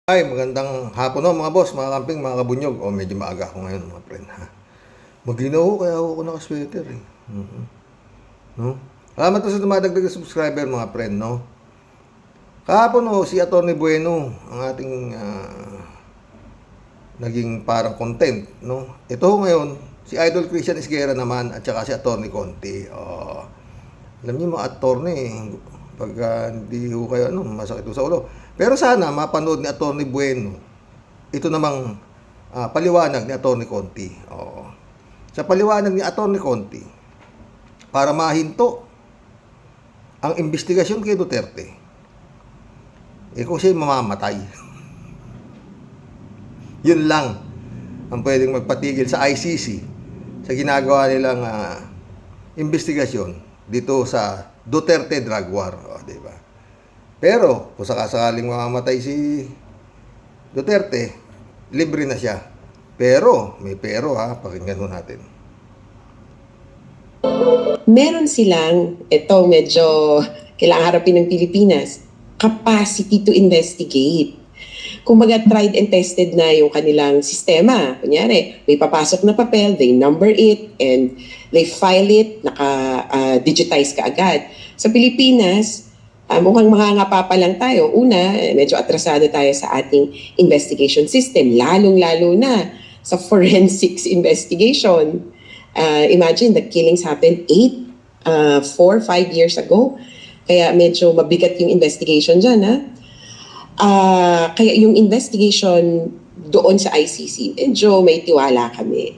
Ay, magandang hapon no, mga boss, mga kamping, mga kabunyog. O, medyo maaga ako ngayon, mga friend, ha. Maglinaw ako, kaya ako naka-sweater, eh. No? Salamat po sa dumadagdag na subscriber, mga friend, no? Kahapon, no, si Atty. Bueno, ang ating naging parang content, no? Ito ngayon, si Idol Christian Isguera naman, at saka si Atty. Conti. Alam niyo, mga attorney, pagka hindi ho kayo, masakit ho sa ulo. Pero sana, mapanood ni Atty. Bueno, ito namang paliwanag ni Atty. Conti. Sa paliwanag ni Atty. Conti, para mahinto ang investigasyon kay Duterte, kung siya'y mamamatay. Yun lang ang pwedeng magpatigil sa ICC sa ginagawa nilang investigasyon dito sa Duterte drug war. Di ba? Pero, kung sakasakaling mamamatay si Duterte, libre na siya. Pero, may pero pakinggan mo natin. Meron silang, ito medyo kailangan harapin ng Pilipinas, capacity to investigate. Kumbaga, tried and tested na yung kanilang sistema. Kunyari, may papasok na papel, they number it, and they file it, naka-digitize ka agad. Sa Pilipinas, mukhang mangangapa pa lang tayo. Una, medyo atrasado tayo sa ating investigation system, lalong-lalo na sa forensics investigation. Imagine, the killings happened 4, 5 years ago. Kaya medyo mabigat yung investigation dyan, kaya yung investigation doon sa ICC, medyo may tiwala kami.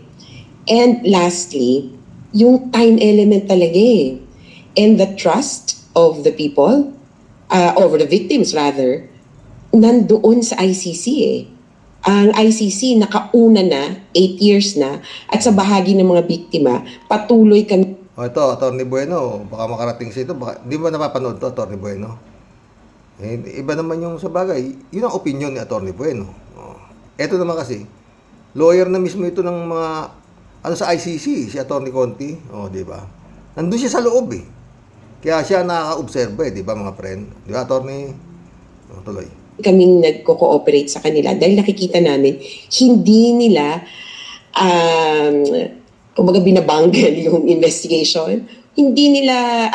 And lastly, yung time element talaga and the trust of the people, over the victims rather, nandoon sa ICC Ang ICC nakauna na, 8 years na, at sa bahagi ng mga biktima, patuloy kami. Ito, Atty. Bueno, baka makarating sa ito. Di ba napapanood to, Atty. Bueno? Iba naman yung sa bagay. Yun ang opinion ni Atty. Bueno. Ito naman kasi, lawyer na mismo ito ng mga, sa ICC, si Atty. Conti. Di ba? Nandun siya sa loob Kaya siya nakaka-observe di ba mga friend? Di ba, Atty.? Tuloy. Kaming nagko-cooperate sa kanila dahil nakikita namin, hindi nila, kumbaga binabanggal yung investigation, hindi nila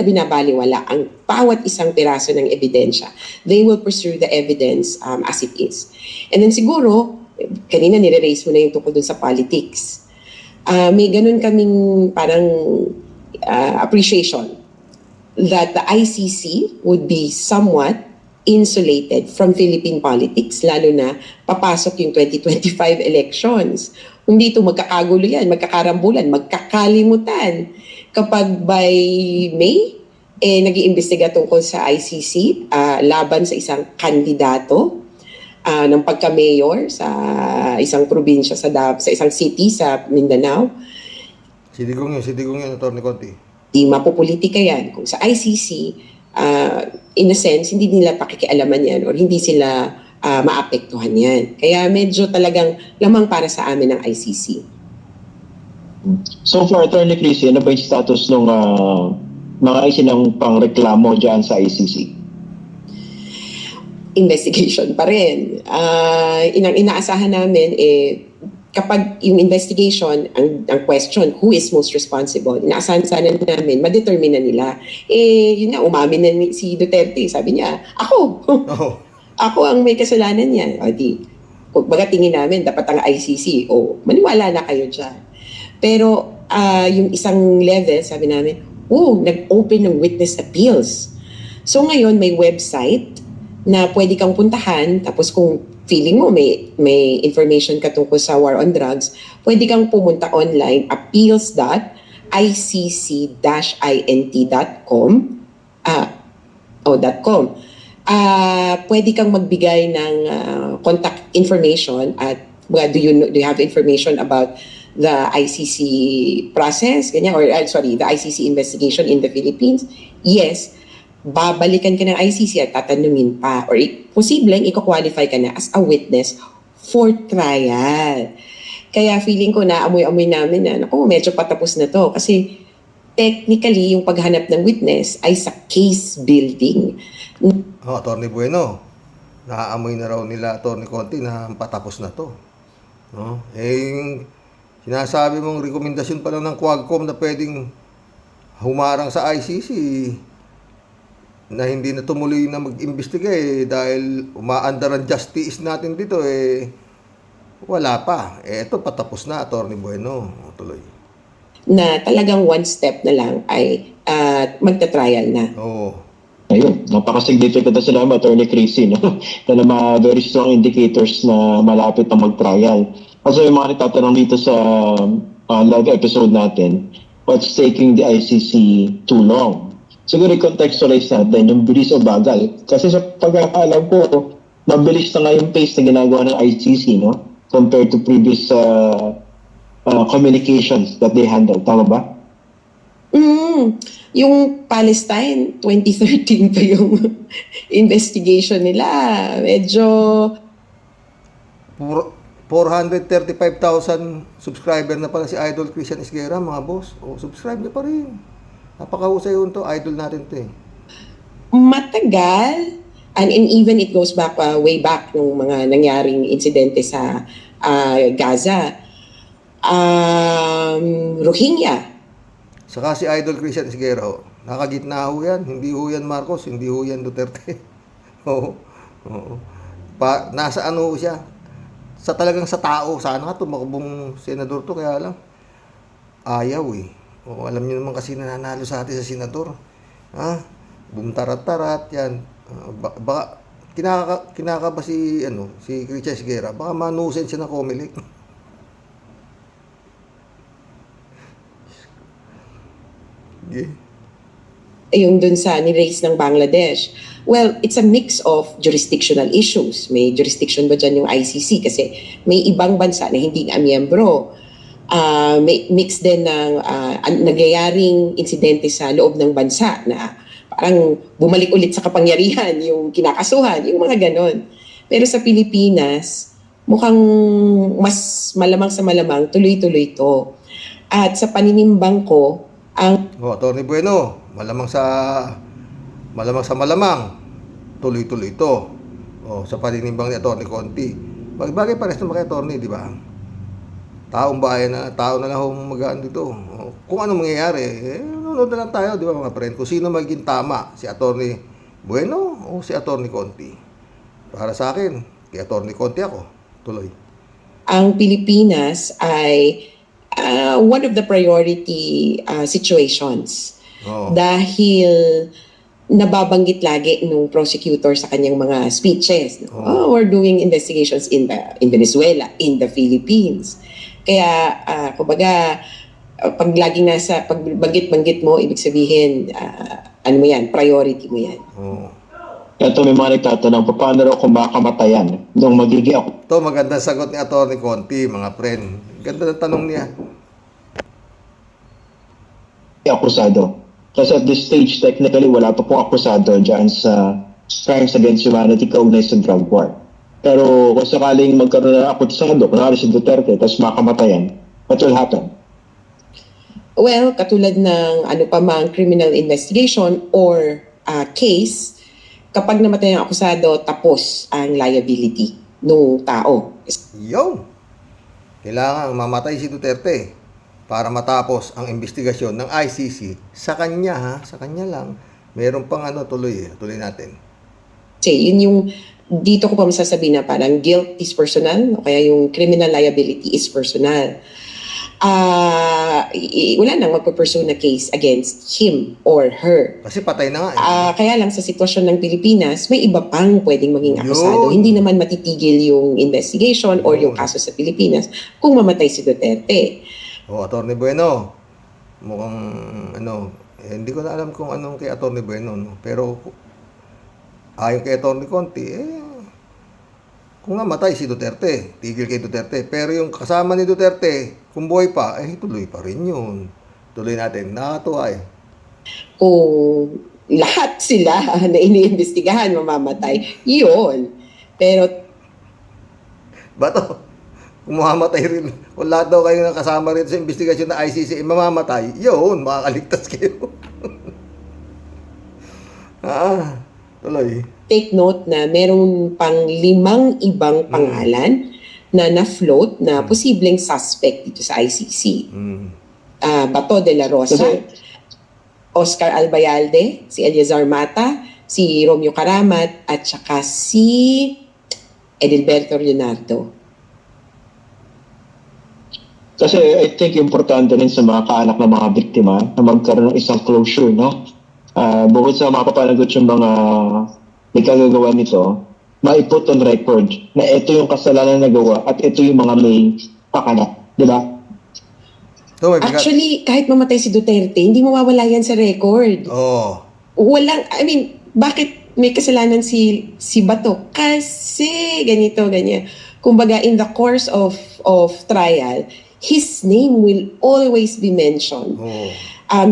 binabaliwala ang bawat isang piraso ng ebidensya. They will pursue the evidence as it is. And then siguro, kanina nire-raise mo na yung tungkol dun sa politics. May ganun kaming parang appreciation that the ICC would be somewhat insulated from Philippine politics, lalo na papasok yung 2025 elections. Hindi ito magkakagulo yan, magkakarambulan, magkakalimutan. Kapag by May, nag-iimbestiga tungkol sa ICC laban sa isang kandidato ng pagka-mayor sa isang probinsya, sa isang city sa Mindanao. Sidigong yun, Atty. Conti. Di mapopolitika yan. Kung sa ICC, in a sense, hindi nila pakikialaman yan or hindi sila maapektuhan yan. Kaya medyo talagang lamang para sa amin ng ICC. So for Attorney Chrissy, ano ba yung status ng mga isinang pangreklamo dyan sa ICC? Investigation pa rin. Inaasahan namin kapag yung investigation, ang question, who is most responsible, inaasahan sana namin, madetermine na nila. Yun nga, umamin na si Duterte. Sabi niya, ako. Ako ang may kasalanan niya. Kung baga tingin namin, dapat ang ICC. Maniwala na kayo dyan. Pero yung isang level, sabi namin, nag-open ng witness appeals. So ngayon, may website na pwede kang puntahan, tapos kung feeling mo may information ka tungkol sa war on drugs, pwede kang pumunta online, appeals.icc-int.com pwede kang magbigay ng contact information at do you have information about the ICC process, ganyan, or the ICC investigation in the Philippines? Yes. Babalikan ka ng ICC at tatanungin pa, or posibleng i-qualify ka na as a witness for trial. Kaya feeling ko na amoy-amoy namin na, medyo patapos na to. Kasi technically, yung paghanap ng witness ay sa case building. Atty. Bueno, naaamoy na raw nila Atty. Conti na patapos na to. No? Eh, yung sinasabi mong rekomendasyon pa lang ng Quadcom na pwedeng humarang sa ICC na hindi na tumuloy na mag-imbestiga dahil umaandar ang justice natin dito wala pa. Ito patapos na, Atty. Bueno. Tuloy. Na talagang one step na lang ay magta-trial na. Oo. Ayun, napaka-significant na sila, Attorney Chrissy, no? Na mga very strong indicators na malapit na mag-trial. Kasi yung mga nagtatanong dito sa live episode natin, what's taking the ICC too long? Siguro i-contextualize natin yung bilis o bagal. Kasi sa pagkakaalam ko, mabilis na nga yung pace na ginagawa ng ICC, no? Compared to previous communications that they handled. Tama ba? Yung Palestine, 2013 pa yung investigation nila. Medyo 435,000 subscriber na pala si Idol Christian Esguerra, mga boss. Subscribe na pa rin. Napakahusay yun to. Idol natin to matagal. And even it goes back, way back nung mga nangyaring insidente sa Gaza. Rohingya. Saka si Idol Christian Esguerra, nakagitna ho yan. Hindi ho yan Marcos, hindi ho yan Duterte. Oo. Nasa ano siya? Sa talagang sa tao. Sana nga tumakbong senador to, kaya lang ayaw alam niyo naman kasi nananalo sa atin sa senador. Bumtarat-tarat yan. Baka kinaka ba si Christian Esguerra? Baka manusin siya ng Comelec. Yung dun sa ni-raise ng Bangladesh. Well, it's a mix of jurisdictional issues. May jurisdiction ba dyan yung ICC? Kasi may ibang bansa na hindi nga miyembro. May mix din ng nagyayaring insidente sa loob ng bansa na parang bumalik ulit sa kapangyarihan yung kinakasuhan, yung mga ganon. Pero sa Pilipinas, mukhang mas malamang sa malamang tuloy-tuloy to. At sa paninimbang ko, Atty. Bueno, malamang sa malamang, tuloy-tuloy ito. Sa paninimbang ni Atty. Conti. Bagay pares naman kay Atty., di ba? Taong bayan na, tao na lang magaan dito. Kung ano mangyayari, nanonood na lang tayo, di ba mga friend? Kung sino maging tama, si Atty. Bueno o si Atty. Conti. Para sa akin, kay Atty. Conti ako. Tuloy. Ang Pilipinas ay one of the priority situations. Dahil nababanggit lagi nung prosecutor sa kanyang mga speeches. We're doing investigations in Venezuela, in the Philippines. Kaya, kumbaga, pag laging pag banggit mo, ibig sabihin, mo yan, priority mo yan. Ito may mga nagtatanong, paano raw kumakamatayan nung magiging ako? Ito, magandang sagot ni Atty. Conti, mga friend. Ganda ng tanong niya. Akusado. Kasi at this stage, technically, wala pa pong akusado dyan sa crimes against humanity kaugnay sa drug war. Pero kung sakaling magkaroon ng akusado, kunwari si Duterte, tapos makamatayan, what will happen? Well, katulad ng ano pa mang criminal investigation or case, kapag namatay ang akusado, tapos ang liability ng tao. Kailangan mamatay si Duterte para matapos ang investigasyon ng ICC sa kanya, sa kanya lang. Meron pang tuloy natin. Kasi yun yung, dito ko pa masasabi na parang guilt is personal, o kaya yung criminal liability is personal. Wala nang magpupursue na case against him or her. Kasi patay na nga. Kaya lang sa sitwasyon ng Pilipinas, may iba pang pwedeng maging akusado. Hindi naman matitigil yung investigation or yung kaso sa Pilipinas kung mamatay si Duterte. Atty. Bueno, mukhang hindi ko na alam kung anong kay Atty. Bueno, no? Pero ayon kay Atty. Conti, kung namatay si Duterte, tigil kay Duterte. Pero yung kasama ni Duterte, kung buhay pa, tuloy pa rin yun. Tuloy natin. Nakakatuwa Kung lahat sila na iniimbestigahan mamamatay, yun. Pero Bato, kung mamamatay rin, kung lahat daw kayo nakasama rin sa investigasyon ng ICC, mamamatay, yun, makakaligtas kayo. Tuloy. take note na meron pang 5 ibang pangalan na na-float na posibleng suspect dito sa ICC. Bato de la Rosa, Kasi- Oscar Albayalde, si Eleazar Mata, si Romeo Karamat, at saka si Edilberto Leonardo. Kasi I think importante rin sa mga kaanak ng mga biktima na magkaroon ng isang closure, no? Bukod sa mapapanagot yung mga may kagagawa nito, maiput on record na ito yung kasalanan na nagawa at ito yung mga may pakanak, di ba? So, may bigat. Actually, kahit mamatay si Duterte, hindi mawawala yan sa record. Oo. Walang, I mean, bakit may kasalanan si Bato? Kasi ganito, ganyan. Kumbaga, in the course of trial, his name will always be mentioned. Oo.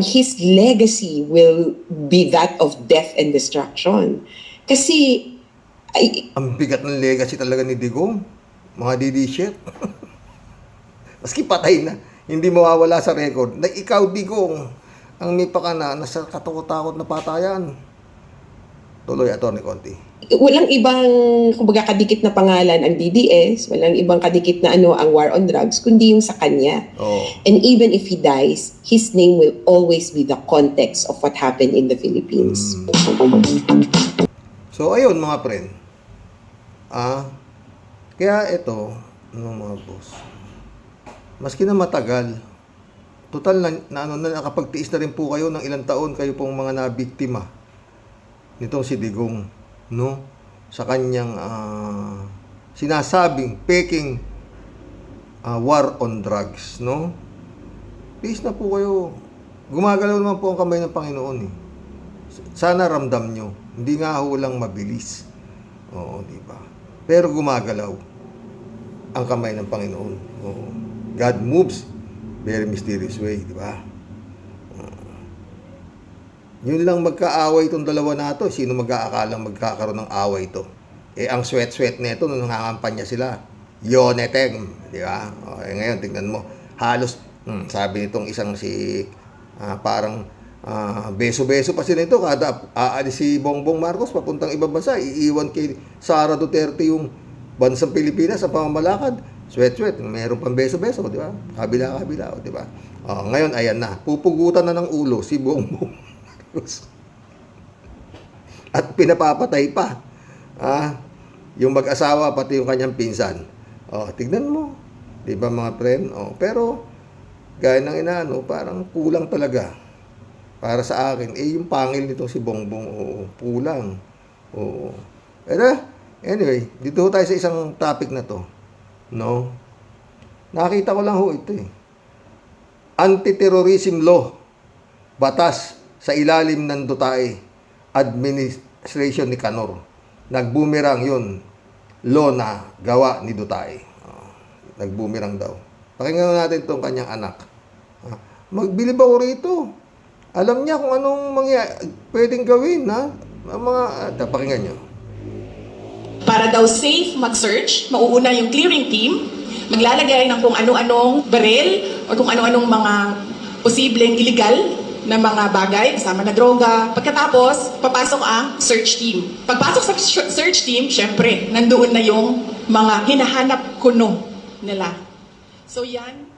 His legacy will be that of death and destruction. Kasi, Ang bigat ng legacy talaga ni Digong. Mga DD shit. Maski patay na, hindi mawawala sa record na ikaw, Digong, ang may pakana na sa katakot-takot na patayan. Tuloy, Atty. Conti. walang ibang, kumbaga, kadikit na pangalan ang DDS, walang ibang kadikit na ang war on drugs, kundi yung sa kanya. Oo. And even if he dies, his name will always be the context of what happened in the Philippines. So, ayun mga friend. Kaya ito, mga boss, maski na matagal, total na nakapagtiis na rin po kayo ng ilang taon kayo pong mga nabiktima nitong si Digong, no? Sa kanyang sinasabing peking war on drugs, no? Tiis na po kayo. Gumagalaw naman po ang kamay ng Panginoon eh. Sana ramdam nyo. Hindi nga ho lang mabilis. Oo, di ba? Pero gumagalaw ang kamay ng Panginoon. Oo. God moves very mysterious way, di ba? Yun lang magkaaway itong dalawa na to. Sino mag-aakalang magkakaroon ng away ito? Ang sweat-sweat nito nung nangangampanya sila. Yoneteng, di ba? Okay, ngayon, tingnan mo. Halos, sabi nitong isang si, parang, beso-beso pa sila ito. Kada aalis si Bongbong Marcos papuntang ibang bansa, iiwan kay Sara Duterte yung bansang Pilipinas sa pamamalakad. Sweat-sweat, mayroon pang beso-beso, di ba? Kabila-kabila, di ba? Ngayon, ayan na. Pupugutan na ng ulo si Bongbong. At pinapapatay pa yung mag-asawa pati yung kanyang pinsan. Tignan mo, di ba mga friend? Pero gaya ng inaano, parang kulang talaga para sa akin. Yung pangil nitong si Bongbong, kulang. Pero anyway, dito tayo sa isang topic na to, no? Nakita ko lang ito Anti-terrorism law, batas sa ilalim ng Duterte administration ni Canor. Nagbumerang yun. Law na gawa ni Duterte. Nagbumerang daw. Pakinggan natin itong kanyang anak. Magbilib ako rito. Alam niya kung anong pwedeng gawin, ha? Pakinggan nyo. Para daw safe mag-search, mauuna yung clearing team, maglalagay ng kung ano-anong baril o kung ano-anong mga posibleng illegal na mga bagay, kasama na droga. Pagkatapos, papasok ang search team. Pagpasok sa search team, syempre, nandoon na yung mga hinahanap kuno nila. So yan,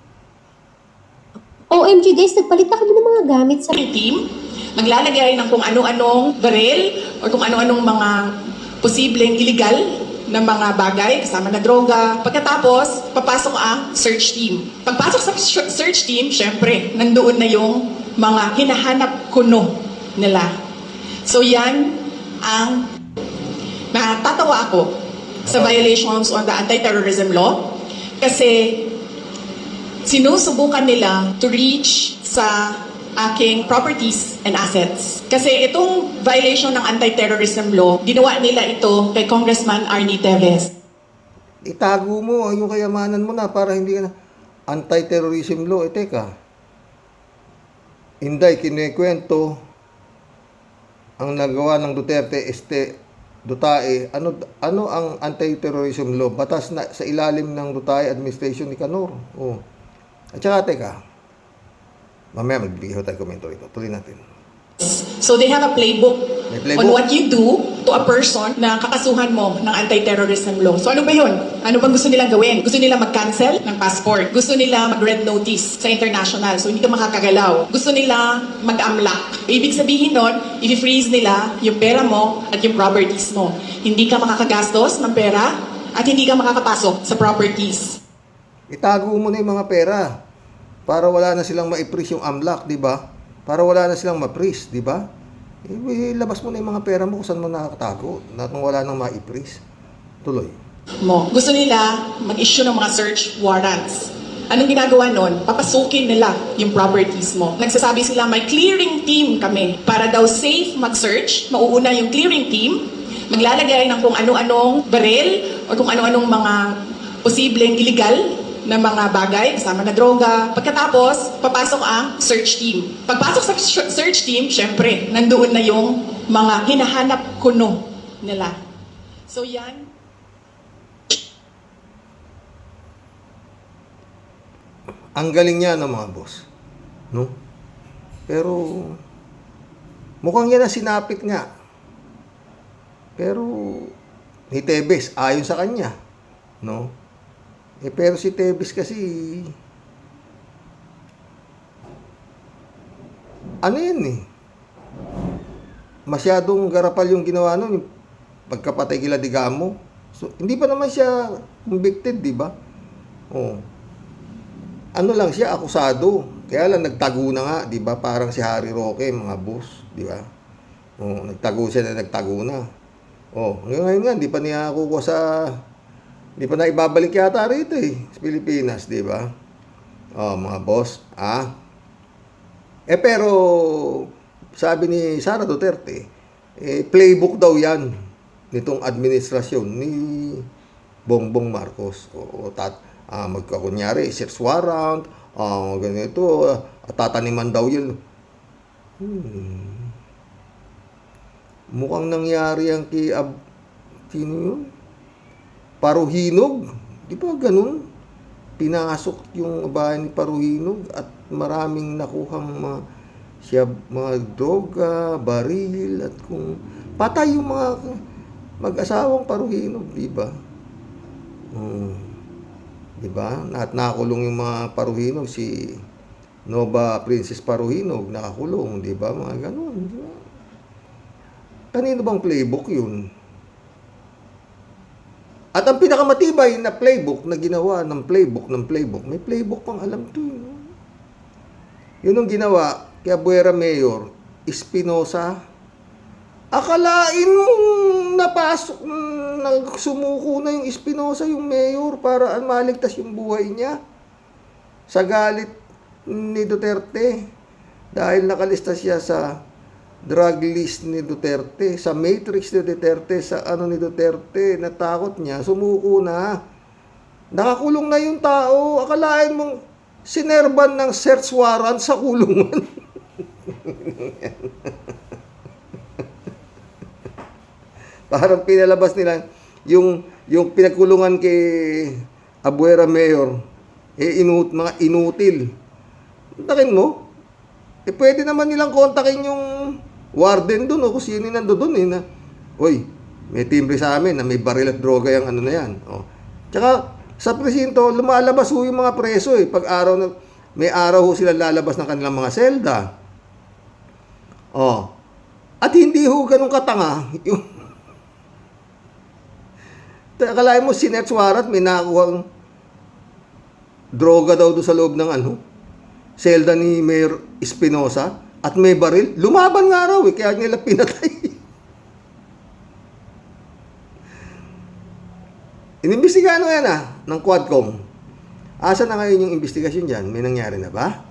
OMG guys, nagpalit na kami ng mga gamit sa... team, maglalagay ng kung ano-anong baril o kung ano-anong mga posibleng illegal na mga bagay, kasama na droga. Pagkatapos, papasok ang search team. Pagpasok sa search team, syempre, nandoon na yung mga hinahanap kuno nila. So yan ang natatawa ako sa violations on the anti-terrorism law kasi sinusubukan nila to reach sa aking properties and assets. Kasi itong violation ng anti-terrorism law, ginawa nila ito kay Congressman Arnie Teves. Itago mo yung kayamanan mo na para hindi ka na anti-terrorism law. Teka. Inday, kinikwento ang nagawa ng Duterte Duterte, ano ang anti-terrorism law? Batas na sa ilalim ng Duterte administration ni Canor. At saka, teka, mamaya magbibigay tayo komento rito. Tuloy natin. So they have a playbook, May playbook. on what you do to a person na kakasuhan mo ng anti-terrorism law. So ano ba yun? Ano bang gusto nilang gawin? Gusto nila mag-cancel ng passport. Gusto nila mag-red notice sa international. So hindi ka makakagalaw. Gusto nila mag-amlak. Ibig sabihin nun, i-freeze nila yung pera mo at yung properties mo. Hindi ka makakagastos ng pera at hindi ka makakapasok sa properties. Itago mo na yung mga pera para wala na silang ma-freeze yung amlak, di ba? Para wala na silang ma-freeze, di ba? Labas mo na yung mga pera mo kung saan mo nakakatago na kung wala nang ma-freeze. Tuloy. Gusto nila mag-issue ng mga search warrants. Anong ginagawa nun? Papasukin nila yung properties mo. Nagsasabi sila, may clearing team kami. Para daw safe mag-search, mauuna yung clearing team, maglalagay ng kung ano-anong baril o kung ano-anong mga posibleng illegal na mga bagay, kasama na droga. Pagkatapos, papasok ang search team. Pagpasok sa search team, syempre, nandoon na yung mga hinahanap kuno nila. So yan. Ang galing niya ng mga boss. No? Pero, mukhang yan na sinapit nga. Pero, ni Tebes, ayon sa kanya. No? Pero si Tebes kasi, ano yan eh, masyadong garapal yung ginawa nun, yung pagkapatay kila Digamo. So, hindi pa naman siya convicted, di ba? Oh. Ano lang siya, akusado. Kaya lang nagtago na nga, di ba? Parang si Harry Roque, mga boss, di ba? Oh, nagtago na. Oh, ngayon nga, di pa niya kukuha sa... Di pa na ibabalik yata rito sa Pilipinas, di ba? Oh, mga boss, pero, sabi ni Sara Duterte, playbook daw yan nitong administrasyon ni Bongbong Marcos. Magkakunyari, search warrant, ganito, tataniman daw yun. Mukhang nangyari ang sino yun? Paruhinog, di ba ganun? Pinasok yung bahay ni Paruhinog at maraming nakuhang mga droga, baril, at kung patay yung mga mag-asawang Paruhinog, di ba? Di ba? At nakakulong yung mga Paruhinog, si Nova Princess Paruhinog, nakakulong, di ba? Mga ganun, di ba? Kanino bang playbook yun? At ang pinakamatibay na playbook na ginawa ng playbook, may playbook pang alam to. Yun ang ginawa kay Abuera Mayor Espinosa. Akalain mong napasok, sumuko na yung Espinosa, yung mayor, para maligtas yung buhay niya sa galit ni Duterte. Dahil nakalista siya sa drug list ni Duterte, sa matrix ni Duterte, sa ni Duterte, natakot niya, sumuko na. Nakakulong na yung tao, akalain mong sinerban ng search warrant sa kulungan. Parang pinalabas nila yung pinagkulungan kay Abuera Mayor, mga inutil. Takin mo, pwede naman nilang kontakin yung warden doon o kung sino nando doon na, oy, may timbre sa amin na may baril at droga yung na yan. Tsaka sa presinto, lumalabas yung mga preso pag araw na, may araw sila lalabas ng kanilang mga selda. At hindi ganun katanga yung akalain mo sinerch warrant, may nakakuhang droga daw doon sa loob ng selda ni Mayor Espinosa at may baril. Lumaban nga raw kaya nila pinatay. Inimbestigahan yan ng Quadcom. Asa na ngayon yung investigasyon dyan? May nangyari na ba?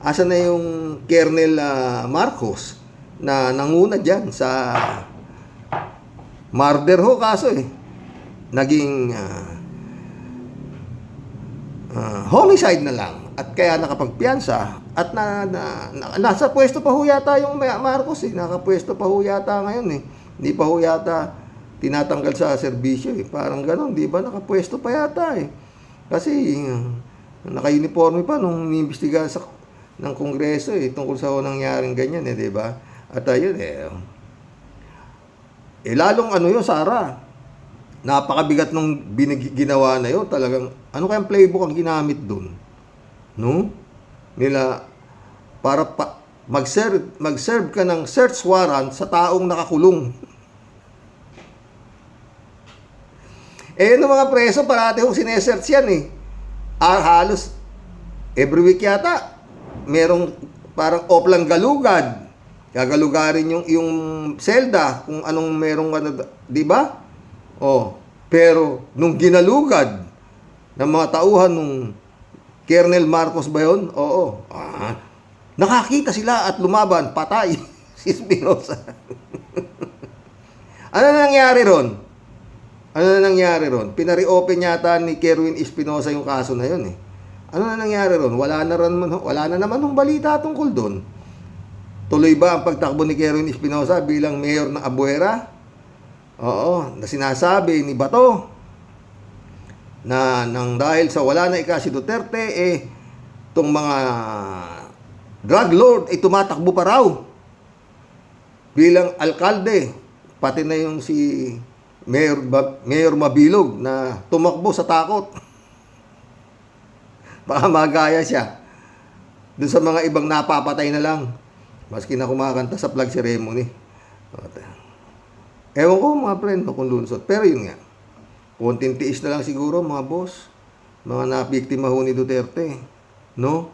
Asa na yung Colonel Marcos na nanguna dyan sa murder kaso naging homicide na lang at kaya nakapagpiyansa at nasa pwesto pa ho yata yung Marcos nakapwesto pa ho yata ngayon hindi pa ho yata tinatanggal sa serbisyo parang gano'n, di ba? Nakapwesto pa yata kasi naka-uniforme pa nung inimbestiga ng Kongreso tungkol sa nangyaring ganyan di ba? At ayun lalong ano yun, Sara. Napakabigat nung ginawa na yun. Talagang, ano kayang playbook ang ginamit dun? No? Nila, para mag-serve ka ng search warrant sa taong nakakulong. Yung mga preso, parati kong sinesearch yan eh. Halos, every week yata, merong parang oplang galugad. Gagalugarin yung selda kung anong merong ano, di ba? Pero nung ginalugad ng mga tauhan nung Colonel Marcos ba yun? Nakakita sila at lumaban, patay si Espinosa. Ano na nangyari ron? Pinare-open yata ni Kerwin Espinosa yung kaso na yun eh. Ano na nangyari ron? Wala na naman ng balita tungkol doon. Tuloy ba ang pagtakbo ni Kerwin Espinosa bilang mayor ng Abuera? Na sinasabi ni Bato na nang dahil sa wala na si Duterte, itong mga drug lord ay tumatakbo pa raw bilang alkalde. Pati na yung si Mayor Mabilog na tumakbo sa takot. Baka magaya siya doon sa mga ibang napapatay na lang. Maski na kumakanta sa flag ceremony. Ewan ko mga friend kung lunsot. Pero yun nga. Konting tiis na lang siguro mga boss. Mga nabiktima ho ni Duterte. No?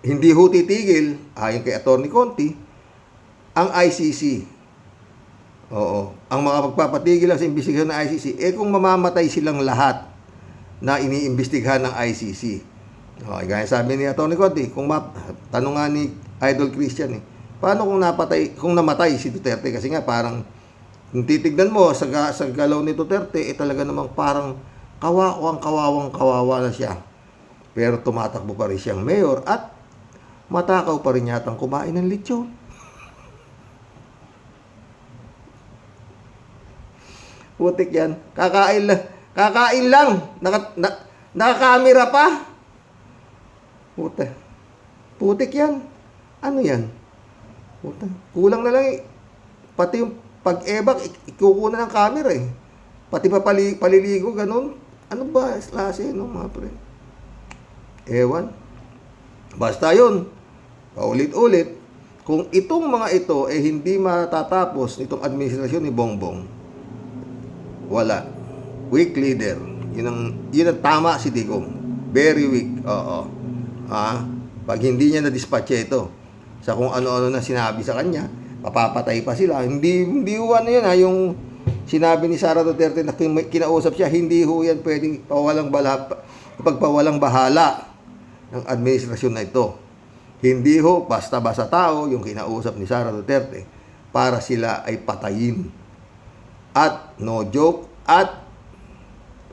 Hindi ho titigil, ayon kay Atty. Conti, ang ICC. Ang makapagpapatigil lang sa imbestigasyon ng ICC, kung mamamatay silang lahat na iniimbestigahan ng ICC. Gaya sabi ni Atty. Conti, tanong nga ni Idol Christian paano kung namatay si Duterte? Kasi nga parang, kung titignan mo sa galaw ni Duterte, talaga namang parang kawawa na siya. Pero tumatakbo pa rin siyang mayor at matakaw pa rin yatang kumain ng lechon. Putik yan. Kakain lang. Nakakamera pa. Putik yan. Ano yan? Kulang na lang pati yung pag-ebak, ikukunan ng camera Pati pa paliligo, ganun. Ano ba? Klase, no, mga pre? Ewan. Basta yun. Paulit-ulit. Kung itong mga ito hindi matatapos nitong administrasyon ni Bongbong, wala. Weak leader. Yun ang tama si Digong. Very weak. Pag hindi niya na-dispatch ito sa kung ano-ano na sinabi sa kanya, papapatay pa sila. Hindi ho ano yun yung sinabi ni Sara Duterte na kinausap siya, hindi ho yan pwedeng pagpawalang bahala ng administrasyon na ito. Hindi ho basta-basta tao yung kinausap ni Sara Duterte para sila ay patayin. At no joke, at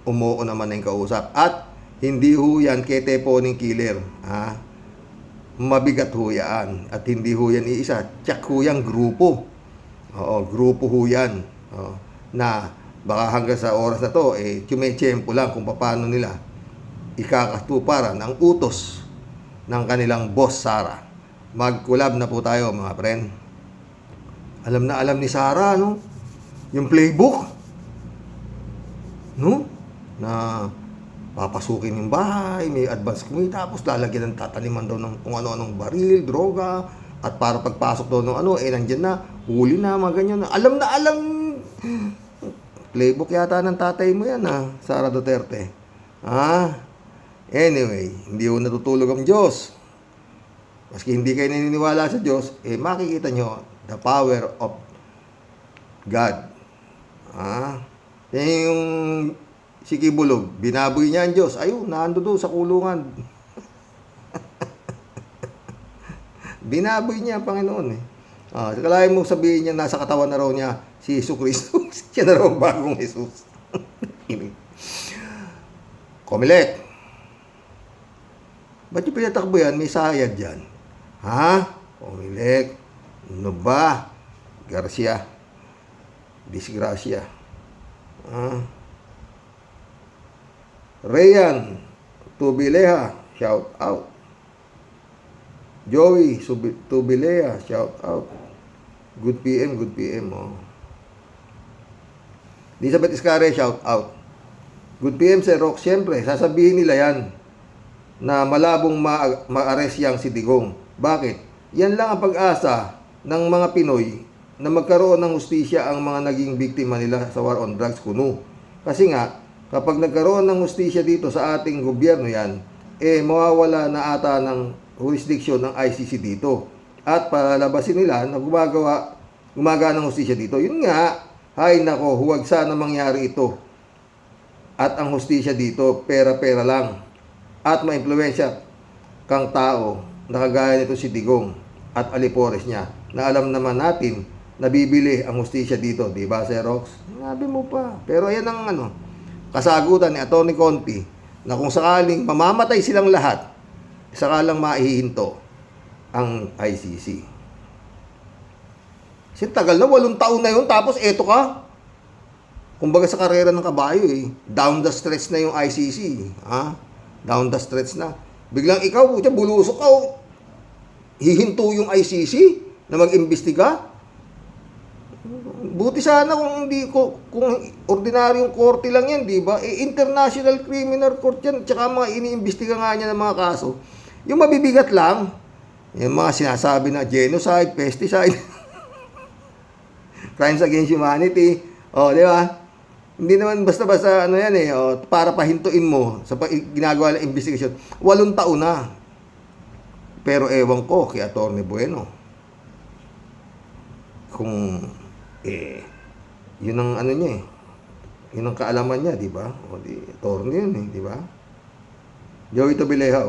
umuo naman na yung kausap. At hindi ho yan keteponing killer. Mabigat ho yan. At hindi ho yan iisa. Tsak ho yan grupo. Grupo ho yan. Na baka hanggang sa oras na to, tiyempo lang kung paano nila ikakatuparan ang utos ng kanilang boss Sara. Mag-collab na po tayo mga friend. Alam na alam ni Sara, no? Yung playbook. No? Na papasukin yung bahay, may advance committee, tapos lalagyan ng tataniman daw ng kung ano-anong baril, droga, at para pagpasok daw ng nandyan na, huli na, mga ganyan na. Alam na alam. Playbook yata ng tatay mo yan, Sara Duterte. Anyway, hindi ko natutulog ang Diyos. Maski hindi kayo naniniwala sa Diyos, makikita nyo the power of God. Yung si Kibulog, binaboy niya ang Diyos. Ayun, naando doon sa kulungan. Binaboy niya ang Panginoon Kalaya mo sabihin niya, nasa katawan na raw niya si Jesus Cristo. Siya na raw ang bagong Jesus. Comelec. Ba't yung pinatakbo yan? May sayad dyan. Comelec. Ano ba? Garcia. Disgrasya. Rayan Tubileha, shout out. Joey Tubileha, shout out. Good PM, oh. Elizabeth Iscare, shout out. Good PM, Sir Rock. Siyempre, sasabihin nila yan na malabong ma-arrest yang si Digong. Bakit? Yan lang ang pag-asa ng mga Pinoy na magkaroon ng hustisya ang mga naging biktima nila sa war on drugs kuno. Kasi nga, kapag nagkaroon ng hustisya dito sa ating gobyerno yan, mawawala na ata ng jurisdiction ng ICC dito. At palalabasin nila na gumagawa ng hustisya dito. Yun nga, ay nako, huwag sana mangyari ito. At ang hustisya dito, pera-pera lang. At maimpluwensya kang tao na kagaya nito si Digong at alipores niya, na alam naman natin na bibili ang hustisya dito, di ba, Sir Rox? Sinabi mo pa. Pero ayan ang kasagutan ni Atty. Conti, na kung sakaling mamamatay silang lahat, sakalang maihinto ang ICC. Kasi tagal na, 8 taon na yun, tapos eto ka. Kumbaga sa karera ng kabayo down the stretch na yung ICC. Down the stretch na. Biglang ikaw, bulusok ka, hihinto yung ICC na mag-imbestiga. Buti sana kung ordinaryong korte lang yan, di ba? International Criminal Court yan, tsaka mga iniimbestiga nga niya ng mga kaso. Yung mabibigat lang, yung mga sinasabi na genocide, pesticide, crimes against humanity, di ba? Hindi naman basta-basta para pahintuin mo sa ginagawa ng investigation. 8 taon na. Pero ewan ko kay Atty. Bueno. Kung yun ang niya yun ang kaalaman niya, di ba? O di attorney yun di ba? Joey Tobileha.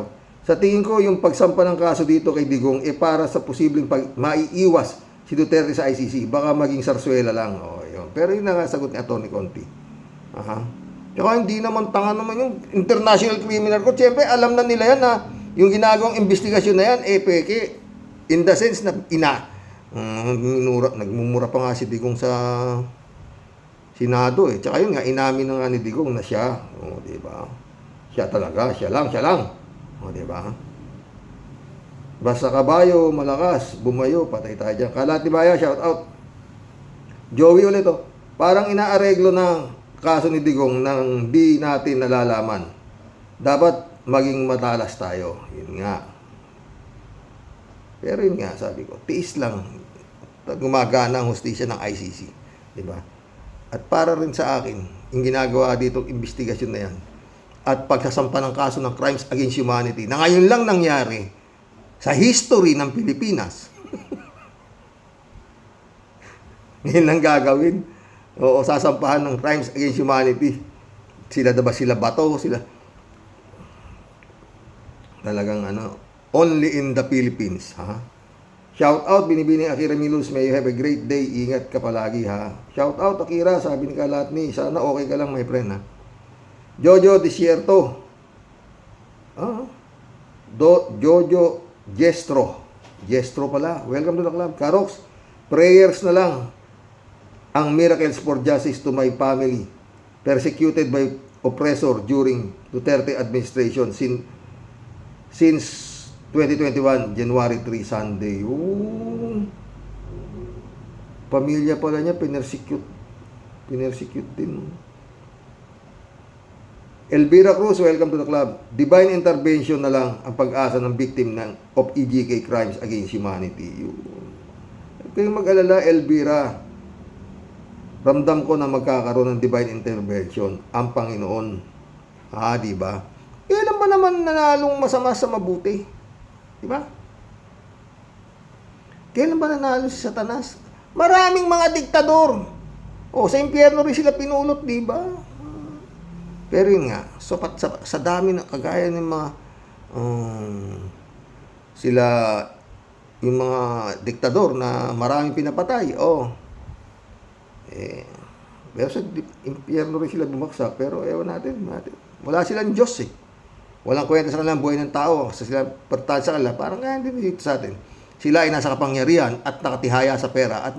Sa tingin ko yung pagsampa ng kaso dito kay Digong para sa posibleng maiiwas si Duterte sa ICC, baka maging sarsuela lang. Yun. Pero yun na nga sagot ni Atty. Conti. Tsaka hindi naman tanga naman yung International Criminal Court. Siyempre, alam na nila yan na yung ginagawang investigasyon na yan, peke. In the sense na nagmumura pa nga si Digong sa Senado Tsaka yun nga, inamin na nga ni Digong na siya. Diba? Siya talaga, siya lang. Diba? Basta kabayo, malakas, bumayo, patay tayo dyan. Kalat ni Baya, shout out. Joey ulit parang inaareglo ng kaso ni Digong nang di natin nalalaman. Dapat maging matalas tayo. Yun nga. Pero yun nga, sabi ko, tiis lang. Gumagana ang hustisya ng ICC. Diba? At para rin sa akin, yung ginagawa dito, investigasyon na yan, at pagsasampa ng kaso ng crimes against humanity, na ngayon lang nangyari sa history ng Pilipinas. Ngayon lang gagawin. Sasampahan ng crimes against humanity. Sila bato? Sila talagang only in the Philippines. Shout out, Binibining Akira Milus. May you have a great day. Ingat ka palagi, Shout out, Akira. Sabi ni Kalatni, sana okay ka lang, my friend, Jojo Desierto. Jojo Gestro pala. Welcome to the club. Karox, prayers na lang ang miracles for justice to my family persecuted by oppressor during Duterte administration since 2021 January 3 Sunday. Pamilya pala niya pinersecute din. Elvira Cruz, welcome to the club. Divine intervention na lang ang pag-asa ng victim of EJK crimes against humanity. Huwag kayong mag-alala, Elvira. Ramdam ko na magkakaroon ng divine intervention ang Panginoon. Di ba? Kailan ba naman nanalong masama sa mabuti? Di ba? Kailan ba nanalo si Satanas? Maraming mga diktador. Sa impyerno rin sila pinulot, di ba? Pero yun nga, sa dami na kagaya ng mga yung mga diktador na maraming pinapatay, pero sa impyerno rin sila bumaksak, pero ewan natin. Wala silang Diyos Walang kwenta sa kanilang buhay ng tao. Sila pertal sa kanila, parang nga din dito sa atin. Sila ay nasa kapangyarihan at nakatihaya sa pera at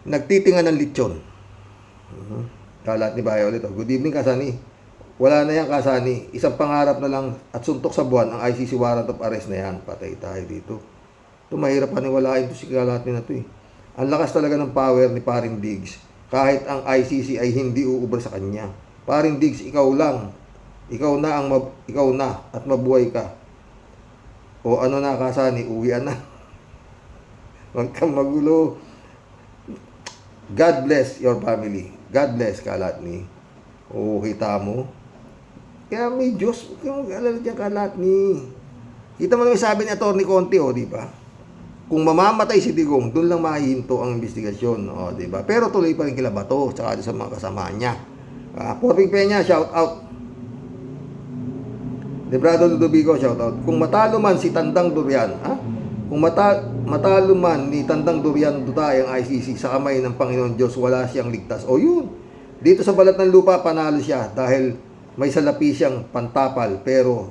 nagtitingan ng lechon. Kalat ni Bayo ulit. Good evening, Kasani. Wala na yan, Kasani. Isang pangarap na lang at suntok sa buwan ang ICC warrant of arrest na yan. Patay tayo dito. Ito mahirap paniwalain to si Kalatni na to eh. Ang lakas talaga ng power ni Paring Diggs. Kahit ang ICC ay hindi uubra sa kanya. Paring Diggs, ikaw lang. Ikaw na at mabuhay ka. O ano na Kasani, uwian na. Huwag kang magulo. God bless your family. God bless Kalatni. O kita mo. Kaya may Diyos. Huwag kang mag-alala dyan Kalatni. Kita mo naman sabi ni Atty. Conti, o di ba? Kung mamamatay si Digong, doon lang mahihinto ang investigasyon, o di ba? Pero tuloy pa rin kila Bato, tsaka sa mga kasama niya. Porping Peña, shout out. Debrado Ludovico, shout out. Kung matalo man si Tandang Durian, Kung matalo man ni Tandang Durian Dutay ang ICC sa kamay ng Panginoon Diyos, wala siyang ligtas. O yun, dito sa balat ng lupa, panalo siya dahil may salapi siyang pantapal, pero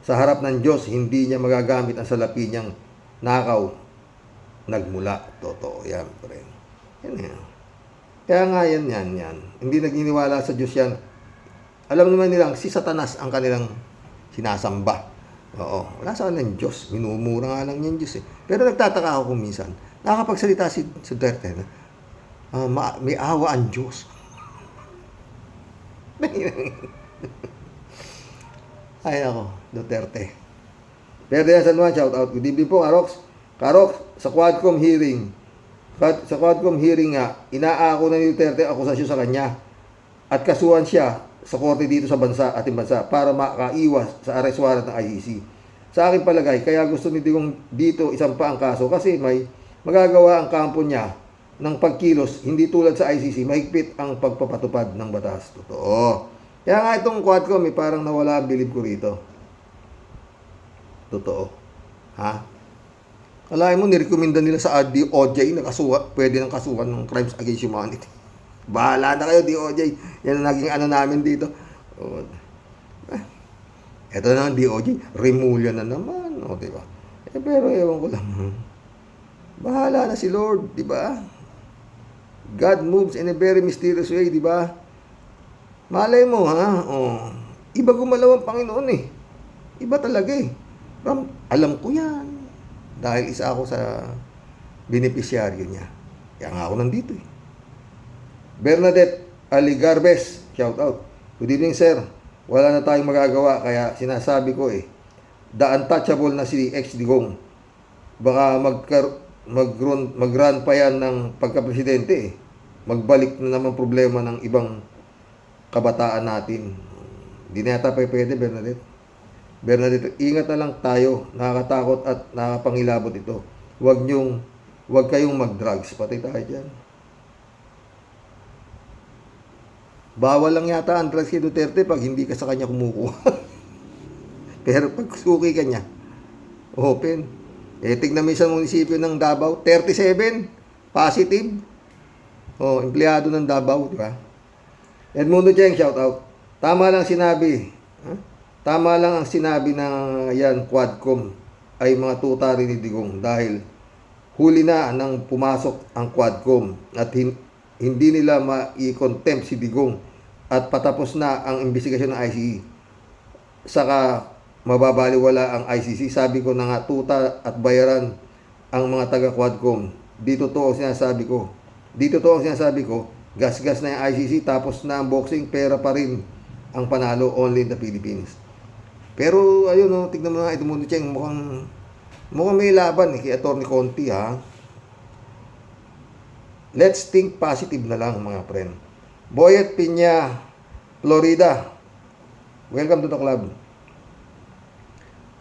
sa harap ng Diyos, hindi niya magagamit ang salapi niyang nakaw, nagmula. Totoo yan, pre. Yan yan. Kaya nga yan. Hindi naginiwala sa Diyos yan. Alam naman nilang si Satanas ang kanilang sinasamba. Oo. Wala sa kanilang Diyos. Minumura nga lang yan Diyos eh. Pero nagtataka ako kung minsan, nakakapagsalita si Duterte na may awa ang Diyos. Ay ako, Duterte. Pero yan San Juan, shout out. Good evening po, Karox. Karox, sa Quadcom hearing nga, inaako na ni Duterte akusasyon sa kanya at kasuhan siya sa korte dito sa ating bansa para makaiwas sa arrest warrant ng ICC. Sa aking palagay, kaya gusto ni Digong dito isang pa ang kaso kasi may magagawa ang kampo niya ng pagkilos, hindi tulad sa ICC, mahigpit ang pagpapatupad ng batas. Totoo. Kaya nga itong Quadcom, parang nawala ang bilib ko rito. Totoo. Ha? Kalahin mo, nirekomenda nila sa DOJ na pwede ng kasuhan ng crimes against humanity. Bahala na kayo, DOJ. Yan ang naging ano namin dito. Eto na ang DOJ. Remulla na naman. O, diba? Pero ewan ko lang. Bahala na si Lord, diba? God moves in a very mysterious way, diba? Malay mo, ha? O, iba gumalaw ang Panginoon eh. Iba talaga eh. Alam ko yan. Dahil isa ako sa beneficiaryo niya. Kaya nga ako nandito eh. Bernadette Aligarbes, shout out. Good evening sir. Wala na tayong magagawa kaya sinasabi ko eh, the untouchable na si ex-Digong. Baka mag-run pa yan ng pagka-presidente eh. Magbalik na naman problema ng ibang kabataan natin. Hindi na yata pwede, Bernadette, ingat na lang tayo. Nakakatakot at nakapangilabot ito. Huwag kayong mag-drugs. Patay tayo dyan. Bawal lang yata ang drugs kay Duterte pag hindi ka sa kanya kumukuha. Pero pag suki ka niya, open. Tignan mo isang munisipyo ng Davao, 37 positive. Empleyado ng Davao, di ba? Edmundo Cheng, shout out. Tama lang ang sinabi na yan, Quadcom ay mga tuta rin ni Digong dahil huli na nang pumasok ang Quadcom at hindi nila ma-contempt si Digong at patapos na ang investigasyon ng ICC. Saka mababaliwala ang ICC. Sabi ko na nga, tuta at bayaran ang mga taga-Quadcom. Dito to ang sinasabi ko, gas-gas na yung ICC, tapos na ang boxing, pera pa rin ang panalo, only in the Philippines. Pero ayun tignan mo na ito muna Cheng, mukhang may laban kay Atty. Conti ha. Let's think positive na lang mga friend. Boyet Piña, Florida. Welcome to the club.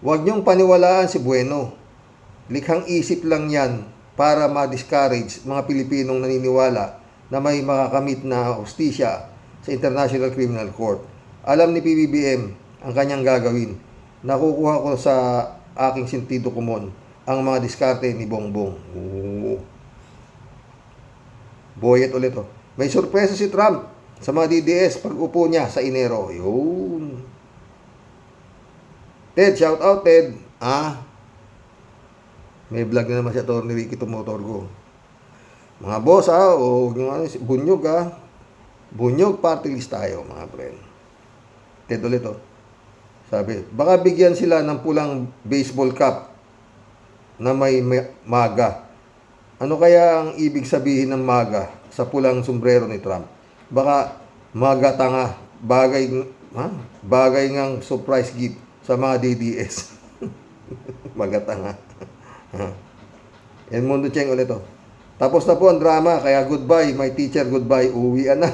Huwag niyong paniwalaan si Bueno. Likhang isip lang yan para ma-discourage mga Pilipinong naniniwala na may makakamit na hustisya sa International Criminal Court. Alam ni PBBM ang kanyang gagawin. Nakukuha ko sa aking sentido komon ang mga diskarte ni Bongbong. Boyet ulit May sorpresa si Trump sa mga DDS pag upo niya sa Enero. Yun. Ted, shout out Ted. May vlog na naman si Atty. Ricky Tumotorgo. Mga boss bunyog bunyog party list tayo mga friend. Ted ulit Sabi, baka bigyan sila ng pulang baseball cap na may MAGA. Ano kaya ang ibig sabihin ng MAGA sa pulang sombrero ni Trump? Baka MAGA tanga, bagay ngang surprise gift sa mga DDS. MAGA tanga. Edmundo Cheng ulit to. Tapos na po ang drama, kaya goodbye, my teacher, goodbye, uwian na.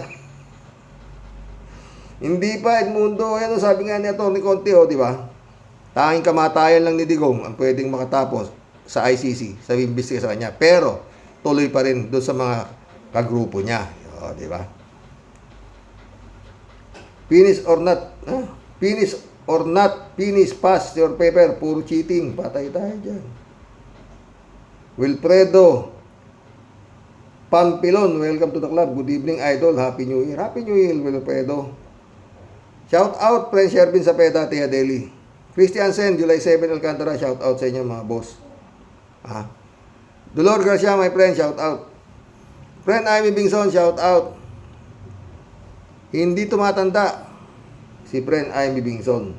Hindi pa, Edmundo, yan o, sabi nga ni Atty. Conte, di ba? Tanging kamatayan lang ni Digong ang pwedeng makatapos sa ICC, sa imbestiga sa kanya. Pero, tuloy pa rin doon sa mga kagrupo niya. O, di ba? Finish or not, finish or not, finish, pass your paper, puro cheating. Patay tayo dyan. Wilfredo Pampilon, welcome to the club. Good evening, idol. Happy New Year. Happy New Year, Wilfredo. Shout out, Friend Shervin Sapeda, Tia Deli. Christian Sen, July 7, Alcantara. Shout out sa inyo, mga boss. Dolor Garcia, my friend, shout out. Friend Amy Bingson, shout out. Hindi tumatanda si friend Amy Bingson.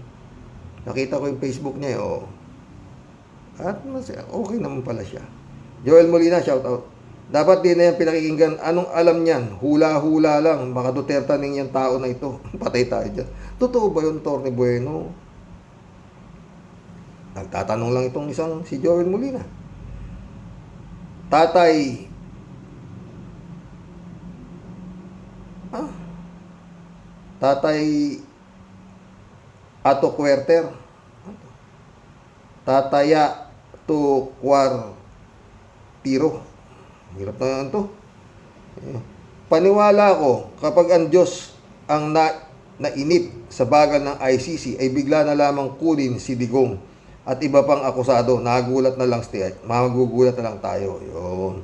Nakita ko yung Facebook niya, oh. At okay naman pala siya. Joel Molina, shout out. Dapat din na yan pinakikinggan. Anong alam niyan? Hula-hula lang. Baka Duterte ning yung tao na ito. Patay tayo dyan. Totoo ba yun, Torne Bueno? Nagtatanong lang itong isang si Joel Molina. Tatay Ato Querter. Tataya to Quartiro. Hirap na yan to. Paniwala ko, kapag ang Diyos ang nainip sa bagal ng ICC, ay bigla na lamang kunin si Digong at iba pang akusado. Nagugulat na lang tayo. Yun.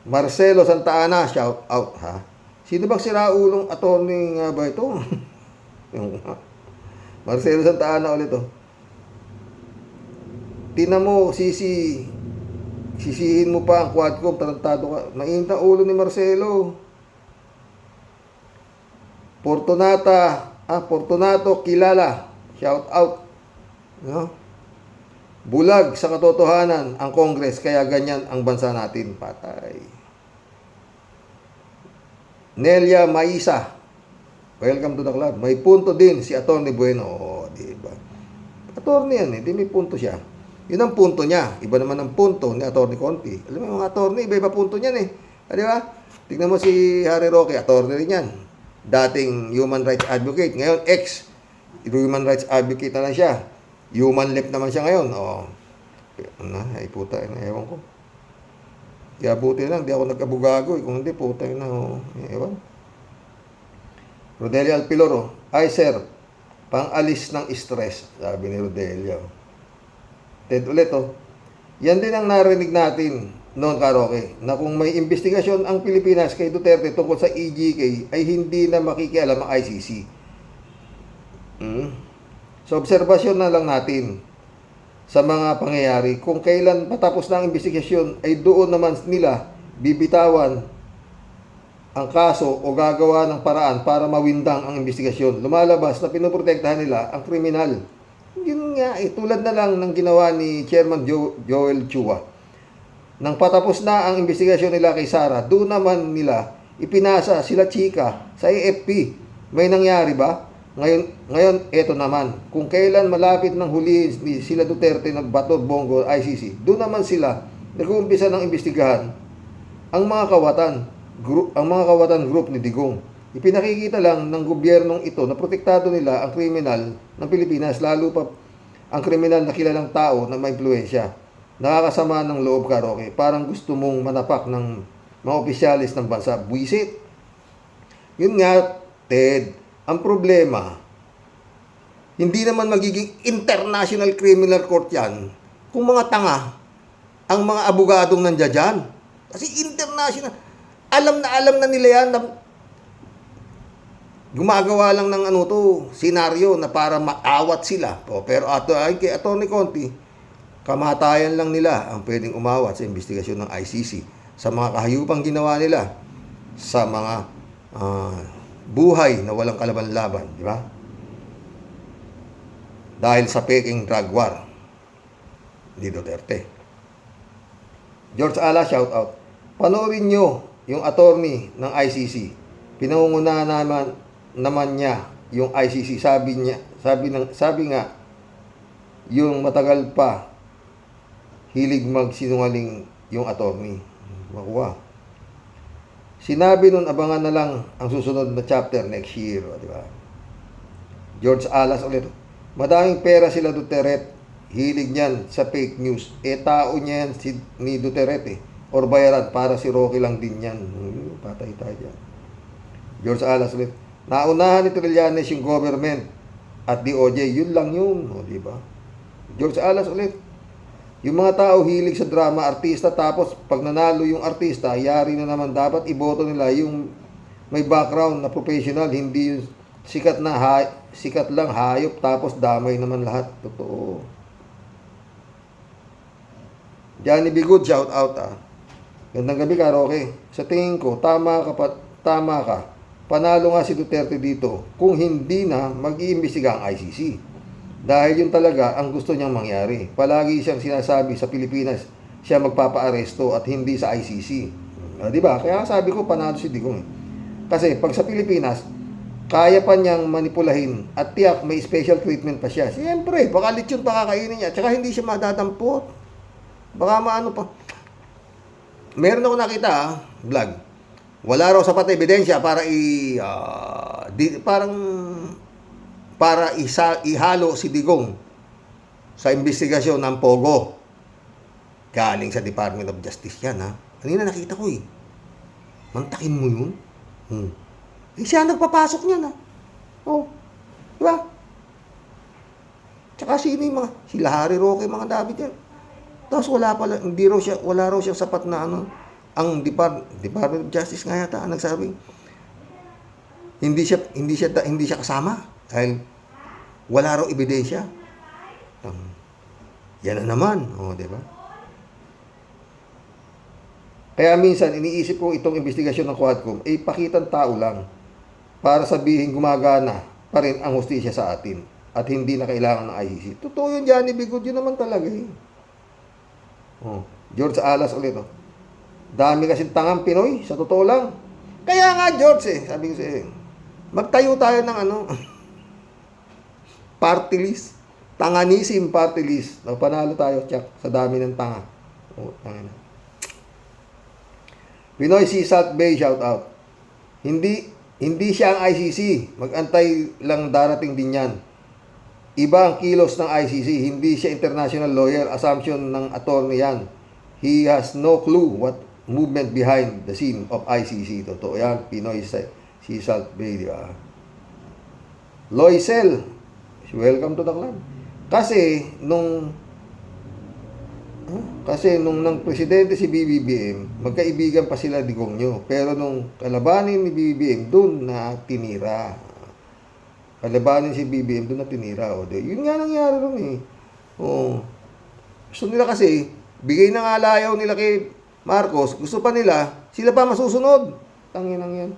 Marcelo Santa Ana, shout out, ha? Sino bang siraulong attorney nga ba ito? Marcelo Santa Ana ulit, oh. Tingnan mo, sisihin mo pa ang Quadcom, tarantado ka. Mainit ang ulo ni Marcelo. Fortunato Kilala, shout out. No? Bulag sa katotohanan ang Congress, kaya ganyan ang bansa natin. Patay. Nelia Maisa, welcome to the club. May punto din si Atty. Bueno. Oh, diba? Attorney yan, di may punto siya. Yun ang punto niya. Iba naman ang punto ni Atty. Conti. Alam mo yung mga attorney, iba-iba punto niyan eh. Di ba? Tignan mo si Harry Roque, attorney rin yan. Dating human rights advocate. Ngayon, human rights advocate na lang siya. Human left naman siya ngayon. Oh. Ay puta, ewan ko. Kaya buti lang, di ako nag-abugago. Kung hindi, puta na. Oh. Ewan. Rodelia Alpiloro, ay sir, pang-alis ng stress, sabi ni Rodelia. Ted ulit, oh. Yan din ang narinig natin noon, Karoke, na kung may investigasyon ang Pilipinas kay Duterte tungkol sa EGK, ay hindi na makikialam ang ICC. So, obserbasyon na lang natin sa mga pangyayari. Kung kailan patapos na ang investigasyon, ay doon naman nila bibitawan ang kaso o gagawa ng paraan para mawindang ang investigasyon. Lumalabas na pinoprotektahan nila ang kriminal. Yun nga, tulad na lang ng ginawa ni Chairman Joel Chua. Nang patapos na ang investigasyon nila kay Sara, doon naman nila ipinasa sila chika sa AFP. May nangyari ba? Ngayon, eto naman. Kung kailan malapit ng hulihin sila Duterte nagbato Bongo ICC, doon naman sila nag-uumpisa ng imbestigahan ang mga kawatan group ni Digong. Ipinakikita lang ng gobyernong ito na protektado nila ang kriminal ng Pilipinas, lalo pa ang kriminal na kilalang tao na may impluwensya. Nakakasama ng loob, Karoke. Parang gusto mong manapak ng mga opisyalis ng bansa. Buisit. Yun nga, Ted, ang problema, hindi naman magiging international criminal court yan kung mga tanga ang mga abogadong nandiyan dyan. Kasi international, alam na nila yan na gumagawa lang ng senaryo na para maawat sila. Pero kay Atty. Conti, kamatayan lang nila ang pwedeng umawat sa investigasyon ng ICC sa mga kahayupang ginawa nila sa mga buhay na walang kalaban-laban, di ba? Dahil sa peking drug war. ni Duterte. George Ala, shout out. Panoorin nyo yung attorney ng ICC. Pinangungunahan naman niya yung ICC. Sabi nga, yung matagal pa, hilig magsinungaling yung attorney. Makuha. Sinabi nun, abangan na lang ang susunod na chapter next year. Di ba? George Alas ulit. Madaming pera sila Duterte. Hilig niyan sa fake news. Tao niya yan ni Duterte. Or bayaran para si Rocky lang din yan. Patay tayo dyan. George Alas ulit. Naunahan ni Trillanes yung government at DOJ. Yun lang yun. O, diba? George Alas ulit. Yung mga tao hilig sa drama, artista, tapos pag nanalo yung artista, yari na naman, dapat iboto nila yung may background na professional, hindi yung sikat lang hayop, tapos damay naman lahat. Totoo. Johnny B. Good, shout out Gandang gabi ka, Roque. Sa tingin ko, tama ka. Panalo nga si Duterte dito kung hindi na mag-iimbestiga ang ICC. Dahil yun talaga ang gusto niyang mangyari. Palagi siyang sinasabi sa Pilipinas, siya magpapa-aresto at hindi sa ICC. Diba? Kaya sabi ko, panalo si Digong. Kasi pag sa Pilipinas, kaya pa niyang manipulahin at tiyak may special treatment pa siya. Siyempre, baka lechon pa kakainin niya. Tsaka hindi siya madadampot. Baka maano pa. Meron ako nakita, vlog. Wala raw sapat na ebidensya para ihalo si Digong sa investigasyon ng Pogo. Galing sa Department of Justice yan, ha. Kanina nakita ko, Mantakin mo yun. Siya nagpapasok niyan, ha. Oh. Diba? Tsaka sino yung mga, sila Harry Roque, mga David yan. Tapos wala raw siya sapat na ang Department of Justice nga yata ang nagsabing hindi siya kasama dahil wala raw ebidensya. Yan na naman, di ba? Kaya minsan iniisip ko itong investigasyon ng Quadcom pakitang tao lang para sabihin gumagana pa rin ang hustisya sa atin at hindi na kailangan ng ICC. Totoo yun, Johnny Bigod, yun naman talaga George Alas ulit, Dami kasing tangang Pinoy, sa totoo lang. Kaya nga, George, sabi ko sa'yo, magtayo tayo ng party list. Tanganisim party list. Panalo tayo, Chuck, sa dami ng tanga. Pinoy Sea Salt Bay, shout out. Hindi siya ang ICC. Mag-antay lang, darating din yan. Iba ang kilos ng ICC. Hindi siya international lawyer. Assumption ng attorney yan. He has no clue what movement behind the scene of ICC. Totoo yan. Pinoy Sea Salt Bay, di ba? Loisel, welcome to the club. Kasi nung nang presidente si BBBM, magkaibigan pa sila Digongyo. Pero nung kalabanin ni BBBM, doon na tinira. Kalabanin si BBM, doon na tinira. Yun nga nangyari ron Gusto nila kasi, bigay na nga layaw nila kay Marcos, gusto pa nila, sila pa masusunod. Tanginang yan.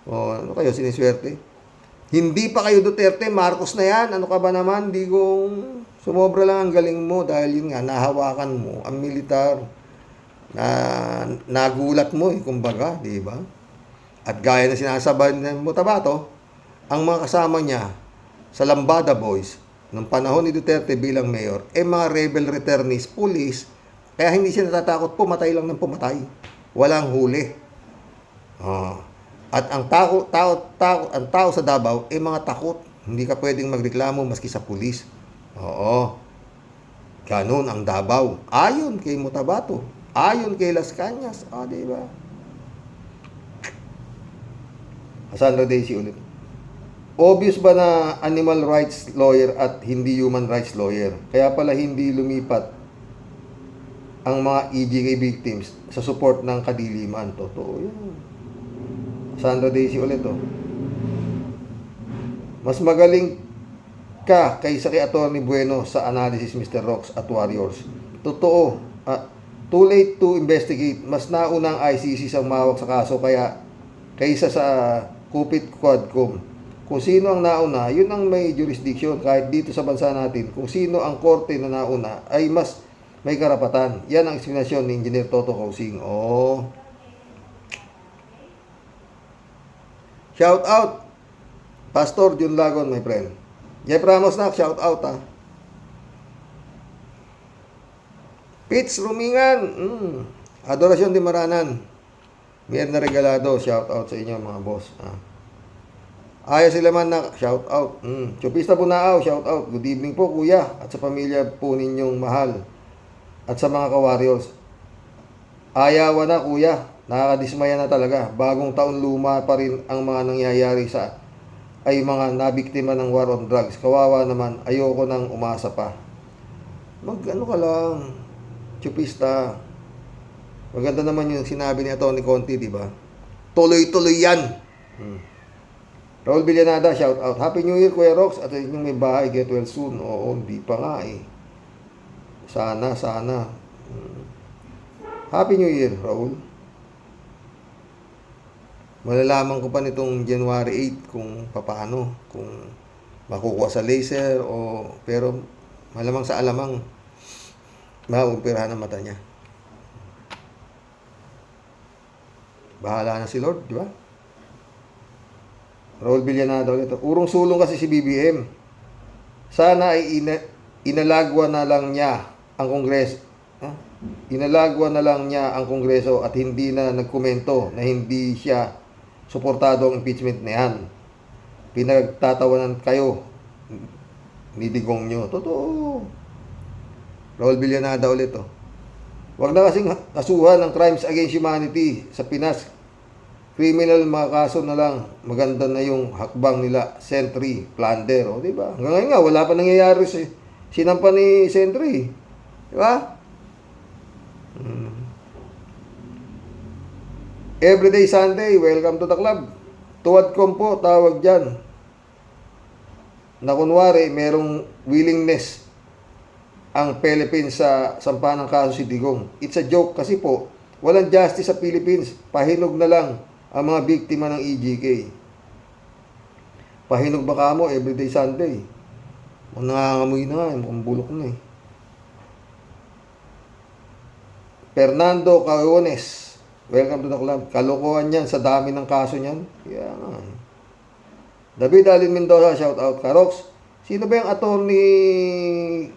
Ano kayo, siniswerte? Hindi pa kayo Duterte, Marcos na yan. Ano ka ba naman? Digong, sumobra lang ang galing mo dahil yun nga, nahawakan mo ang militar. Nagulat mo kumbaga, di ba? At gaya na sinasabi ng Mutabato, ang mga kasama niya sa Lambada Boys, nung panahon ni Duterte bilang mayor, mga rebel returnees, police, kaya hindi siya natatakot, pumatay lang ng pumatay. Walang huli. At ang tao sa Davao, mga takot. Hindi ka pwedeng magreklamo maski sa pulis. Ganun ang Davao. Ayon kay Mutabato. Ayon kay Las Cañas. Di ba? Sandra Daisy ulit. Obvious ba na animal rights lawyer at hindi human rights lawyer? Kaya pala hindi lumipat ang mga EJK victims sa support ng kadiliman. Totoo yan. Sandra Daisy ulit, Mas magaling ka kaysa kay Attorney Bueno sa analysis, Mr. Rocks at Warriors. Totoo. Too late to investigate. Mas nauna ang ICC sa umawak sa kaso kaysa sa Kupit Quadcom. Kung sino ang nauna, yun ang may jurisdiction. Kahit dito sa bansa natin, kung sino ang korte na nauna, ay mas may karapatan. Yan ang eksplanasyon ni Engineer Toto Causing. Oh. Shout out, Pastor Jun Lagon, my friend. Jeff Ramos na, shout out ha. Pitts Rumingan, Adorasyon de Maranan. Mierna Regalado, shout out sa inyo mga boss. Ayos sila man na, shout out. Chupista Bunaaw, shout out. Good evening po kuya at sa pamilya po ninyong mahal. At sa mga ka-warriors. Ayawa na kuya, nakakadismaya na talaga. Bagong taon luma pa rin ang mga nangyayari sa ay mga nabiktima ng war on drugs. Kawawa naman, ayoko nang umasa pa. Ano ka lang, chupista. Maganda naman yung sinabi ni Tony Conti, di ba? Tuloy-tuloy yan. Raul Villanada, shout out. Happy New Year, Kuya Rox. At inyong may bahay, get well soon. Oo, hindi pa nga eh. Sana. Happy New Year, Raul. Malalaman ko pa nitong January 8 kung paano. Kung makukuha sa laser o... Pero malamang sa alamang mauupirahan ang mata niya. Bahala na si Lord, di ba? Raul Villanada ulit. Urong sulong kasi si BBM. Sana ay inalagwa na lang niya ang Kongreso. Inalagwa na lang niya ang Kongreso at hindi na nagkomento na hindi siya suportado ang impeachment na yan. Pinagtatawanan kayo ni Digong nyo. Totoo. Raul Villanada ulit. Huwag na kasing kasuhan ng crimes against humanity sa Pinas. Criminal mga kaso na lang, maganda na yung hakbang nila, Sentry, Plunder, o diba? Hanggang ngayon nga, wala pa nangyayari sinampa ni Sentry. Diba? Everyday Sunday, welcome to the club. Tuwadcom po, tawag dyan. Na kunwari, merong willingness ang Philippines sa sampahan ng kaso si Digong. It's a joke kasi po, walang justice sa Philippines. Pahinog na lang ang mga biktima ng EJK. Pahinog ba kamo everyday Sunday? Nangangamoy na nga, mukhang bulok na eh. Fernando Caones, welcome to the club. Kalokohan yan sa dami ng kaso niyan. Kaya nga. David Alin Mendoza, shout out. Karox, sino ba yung attorney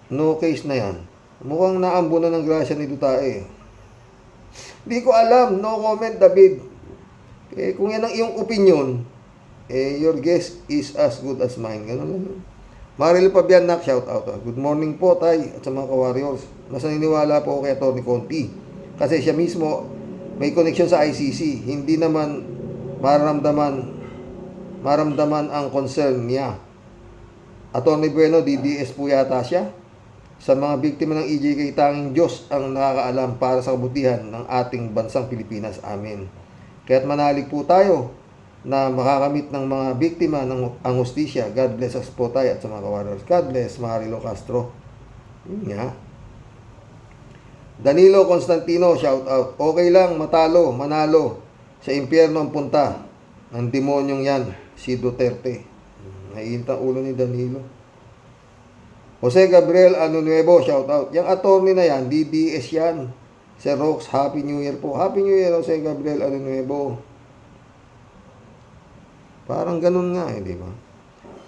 no case na yan? Mukhang naambunan ng grasya ni Dutae. Hindi ko alam. No comment, David. Kung yan ang iyong opinion, your guess is as good as mine. Ganun lang. Maril Pabianak, shout out. Good morning po, Tay, at sa mga ka-warriors. Mas naniniwala po ako kay Tony Conti. Kasi siya mismo may connection sa ICC. Hindi naman maramdaman ang concern niya. Attorney Bueno, DDS po yata siya. Sa mga biktima ng EJK, tanging Diyos ang nakakaalam para sa kabutihan ng ating bansang Pilipinas. Amen. Kaya't manalig po tayo na makakamit ng mga biktima ng ang hustisya. God bless us po tayo at sa mga kawarriors. God bless, Marilo Castro. Yun nga. Danilo Constantino, shout out. Okay lang, manalo. Sa impyerno ang punta ng demonyong yan, si Duterte. Naiinta ulo ni Danilo. Jose Gabriel Anunuevo, shout out. Yung attorney na yan, DDS yan. Sir Rox, Happy New Year po. Happy New Year, Jose Gabriel Anunuevo. Parang ganun nga eh, di ba?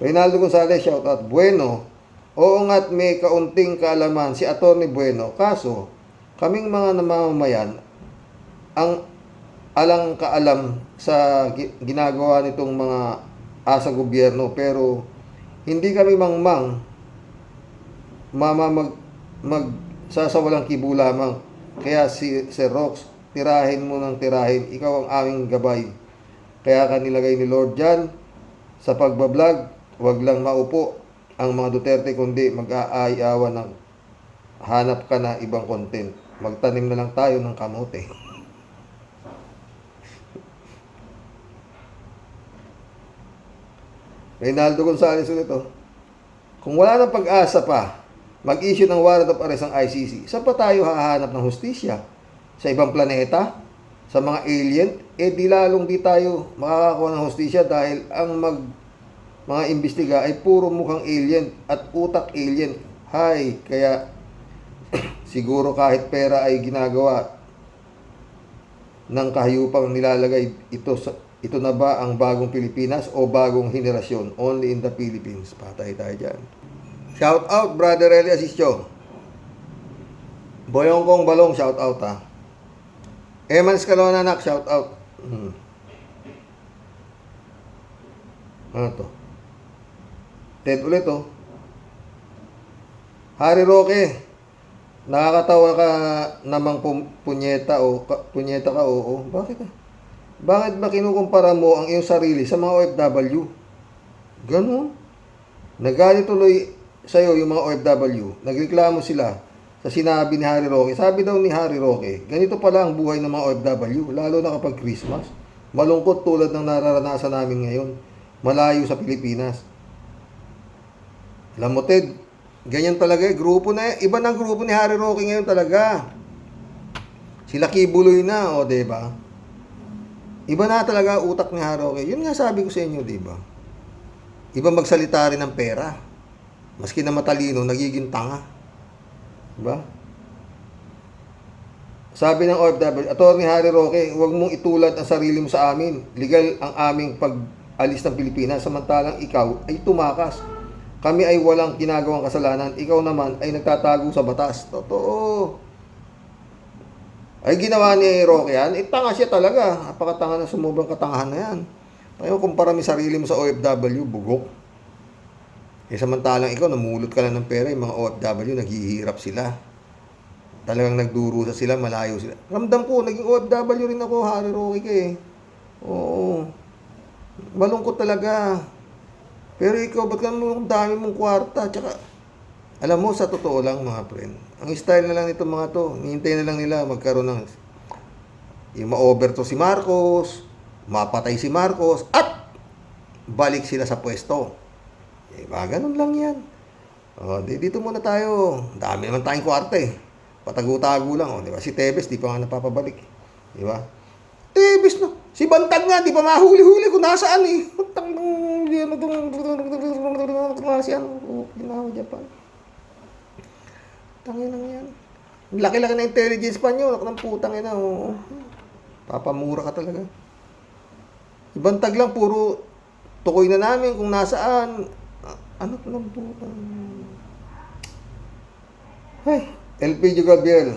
Reynaldo Gonzalez, shout out. Bueno, oo nga't may kaunting kaalaman si Attorney Bueno. Kaso, kaming mga namamayan, ang alang kaalam sa ginagawa nitong mga asa gobyerno. Pero, hindi kami magsasawalang kibo lamang. Kaya si Sir Rox, tirahin mo ng tirahin. Ikaw ang aming gabay. Kaya ka nilagay ni Lord dyan sa pagbablog. Huwag lang maupo ang mga Duterte, kundi mag-aayawan ng hanap ka na ibang content. Magtanim na lang tayo ng kamote. Reynaldo Gonzalez ulit oh. Kung wala nang pag-asa pa, mag-issue ng warrant of arrest ang ICC. Saan pa tayo hahanap ng hustisya? Sa ibang planeta? Sa mga alien? di lalong di tayo makakakuha ng hostisya dahil ang mga imbestiga ay puro mukhang alien at utak alien. Hay, kaya siguro kahit pera ay ginagawa ng kahayupang nilalagay ito na ba ang bagong Pilipinas o bagong henerasyon? Only in the Philippines. Patay tayo dyan. Shout out, Brother Eli Asisio. Boyong Kong Balong, shout out ha. Eman Scalona anak, shout out. Ano to? Ted ulit oh. Harry Roque, nakakatawa ka namang punyeta o punyeta ka oo. Bakit ah? Bakit ba kinukumpara mo ang iyong sarili sa mga OFW? Ganun. Nagalit tuloy sa'yo yung mga OFW. Nagreklamo sila sa sinabi ni Harry Roque. Sabi daw ni Harry Roque, ganito pala ang buhay ng mga OFW, lalo na kapag Christmas. Malungkot tulad ng nararanasan namin ngayon. Malayo sa Pilipinas. Alam mo, Ted, ganyan talaga grupo na iba ng grupo ni Harry Roque ngayon talaga. Sila Kibuloy na, o diba? Iba na talaga utak ni Harry Roque. Yun nga sabi ko sa inyo, diba? Iba magsalita rin ng pera. Maski na matalino, nagiging tanga. Diba? Sabi ng OFW, Atty. Harry Roque, huwag mong itulad ang sarili mo sa amin. Legal ang aming pag-alis ng Pilipinas, samantalang ikaw ay tumakas. Kami ay walang ginagawang kasalanan. Ikaw naman ay nagtatago sa batas. Totoo. Ay ginawa ni Roque yan, tanga siya talaga. Napakatanga na, sumubang katangahan na yan. Tayo kumpara mo sarili mo sa OFW, bugok. Samantalang ikaw, namulot ka lang ng pera, yung mga OFW, naghihirap sila. Talagang nagdurusa sila, malayo sila. Ramdam ko, naging OFW rin ako, Harry Roque ka eh. Oo. Malungkot talaga. Pero ikaw, ba't ka naman dami mong kwarta? Tsaka, alam mo, sa totoo lang mga friend, ang style na lang nitong mga to, hihintay na lang nila magkaroon ng yung ma-overthrow si Marcos, mapatay si Marcos, at balik sila sa pwesto. Diba? Ganun lang yan. O, dito muna tayo. Dami naman tayong kwarta eh. Patago-tago lang. O, diba? Si Tevez, di pa nga napapabalik. Diba? Tevez na. Si Bantag nga, di pa mahuli-huli kung nasaan eh. Bantag ginawa Japan. Tangin lang yan. Laki-laki na intelligence pa nyo. Ng putang ina. Papamura ka talaga. Ibantag lang, puro tukoy na namin kung nasaan. Ano pa lang putang. Ay, LPG Gabriel.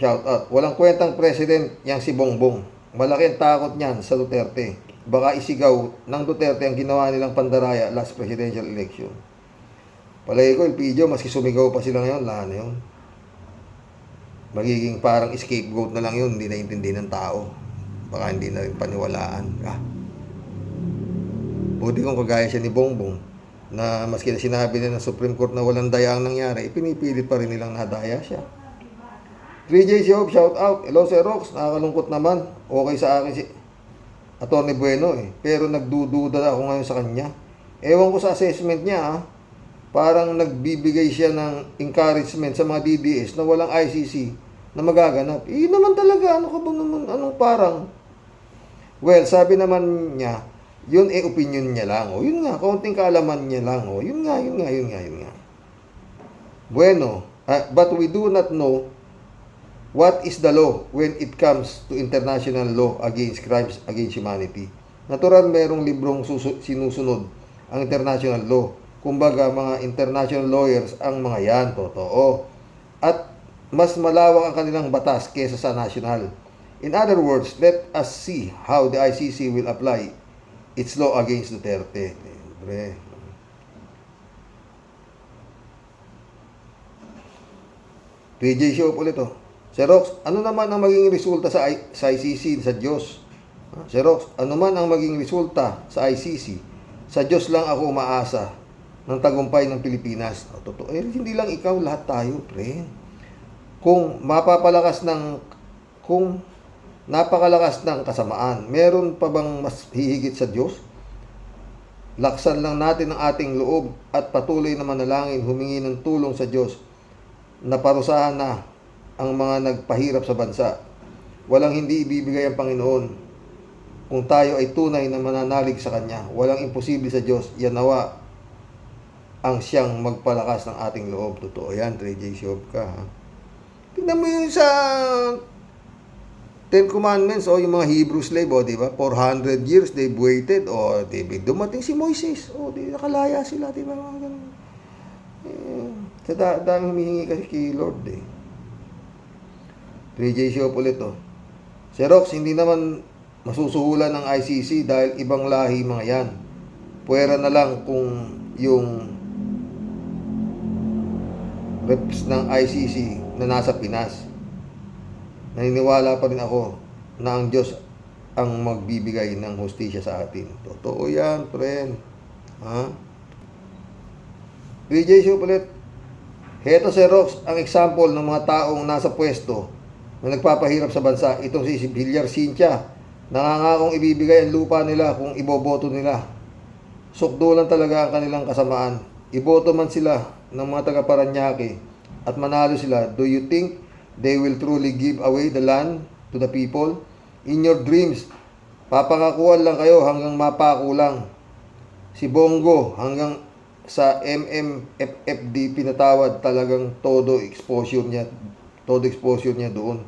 Shout out. Walang kwentang president yang si Bongbong. Malaki ang takot niyan sa Duterte. Baka isigaw ng Duterte ang ginawa nilang pandaraya last presidential election. Palagi ko, LPG, maski sumigaw pa sila ngayon, lahat na yun. Magiging parang scapegoat na lang yun, hindi naintindihan ng tao. Baka hindi na rin paniwalaan. Buti kung kagaya siya ni Bongbong, na maski na sinabi na ng Supreme Court na walang daya ang nangyari, ipinipilit pa rin nilang nadaya siya. 3J Shop, shout out. Hello Sir Rox, nakakalungkot naman. Okay sa akin si Atty. Bueno eh. Pero nagdududa ako ngayon sa kanya. Ewan ko sa assessment niya parang nagbibigay siya ng encouragement sa mga DDS na walang ICC na magaganap. Naman talaga, ano ka ba naman, anong parang? Well, sabi naman niya, yun opinion niya lang. O yun nga, kaunting kaalaman niya lang. O yun nga. Bueno, but we do not know what is the law when it comes to international law against crimes against humanity. Natural, merong librong sinusunod ang international law. Kumbaga, mga international lawyers ang mga yan, totoo. At mas malawak ang kanilang batas kesa sa national. In other words, let us see how the ICC will apply its law against Duterte. Siyempre. PJ Show ulit to. Sir Rox, ano naman ang maging resulta sa ICC sa Diyos? Sir Rox, ano man ang maging resulta sa ICC, sa Diyos lang ako umaasa ng tagumpay ng Pilipinas. Totoo. Hindi lang ikaw, lahat tayo, pre. Kung napakalakas ng kasamaan, meron pa bang mas hihigit sa Diyos? Laksan lang natin ang ating loob at patuloy na manalangin, humingi ng tulong sa Diyos na parusahan na ang mga nagpahirap sa bansa. Walang hindi ibibigay ang Panginoon. Kung tayo ay tunay na mananalig sa Kanya, walang imposible sa Diyos. Yan nawa ang siyang magpalakas ng ating loob. Totoo yan, 3J Shop ka. Ha? Tingnan mo yung sa Ten Commandments o yung mga Hebrew slave, o, di ba? 400 years they've waited, o, di ba? Dumating si Moises, o, di nakalaya sila, di ba? Mga ganun. Sa daming humihingi kasi kay Lord, eh. 3J Shop ulit, oh. Si Rox, hindi naman masusuhulan ng ICC dahil ibang lahi mga yan. Puwera na lang kung yung reps ng ICC na nasa Pinas. Naniniwala pa rin ako na ang Diyos ang magbibigay ng hustisya sa atin. Totoo yan, friend. Ha? 3J Shop ulit. Heto si Rox, ang example ng mga taong nasa pwesto na nagpapahirap sa bansa. Itong si Villar Cynthia, nangangakong ibibigay ang lupa nila kung iboboto nila. Sukdo lang talaga ang kanilang kasamaan. Iboto man sila ng mga taga-Paranaque at manalo sila. Do you think they will truly give away the land to the people? In your dreams, papangakuan lang kayo hanggang mapako lang. Si Bongo hanggang sa MMFFD pinatawad, talagang todo exposure niya doon.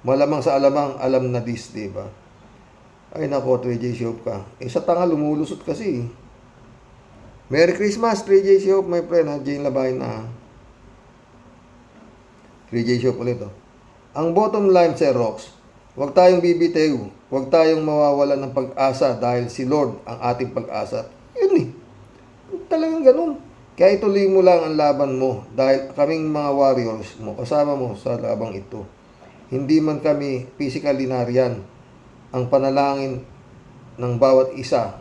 Malamang sa alamang alam na this, diba? Ay nako, 3J Shop ka. Sa tanga lumulusot kasi. Merry Christmas, 3J Shop, my friend, ha? Jane Labay na. 3J Shop ulit, oh. Ang bottom line, Sir Rox, huwag tayong bibitiw, huwag tayong mawawalan ng pag-asa dahil si Lord ang ating pag-asa. Yun eh. Talagang ganun. Kaya ituloy mo lang ang laban mo dahil kaming mga warriors mo, kasama mo sa labang ito. Hindi man kami physically nariyan. Ang panalangin ng bawat isa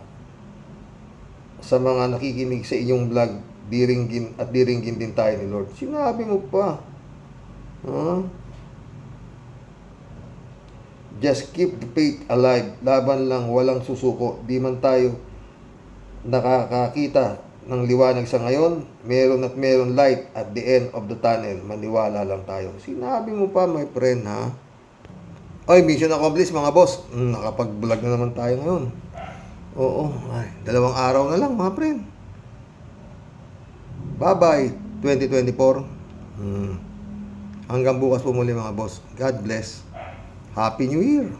sa mga nakikinig sa iyong vlog, diringgin din tayo ni Lord. Sinabi mo pa. Just keep the faith alive. Laban lang, walang susuko. Di man tayo nakakakita ng liwanag sa ngayon, meron light at the end of the tunnel. Maniwala lang tayo. Sinabi mo pa, my friend, ha? Oy, mission accomplished, mga boss. Nakapag-vlog na naman tayo ngayon. Oo, ay, 2 araw na lang, mga friend. Bye-bye, 2024. Hanggang bukas po muli, mga boss. God bless. Happy New Year!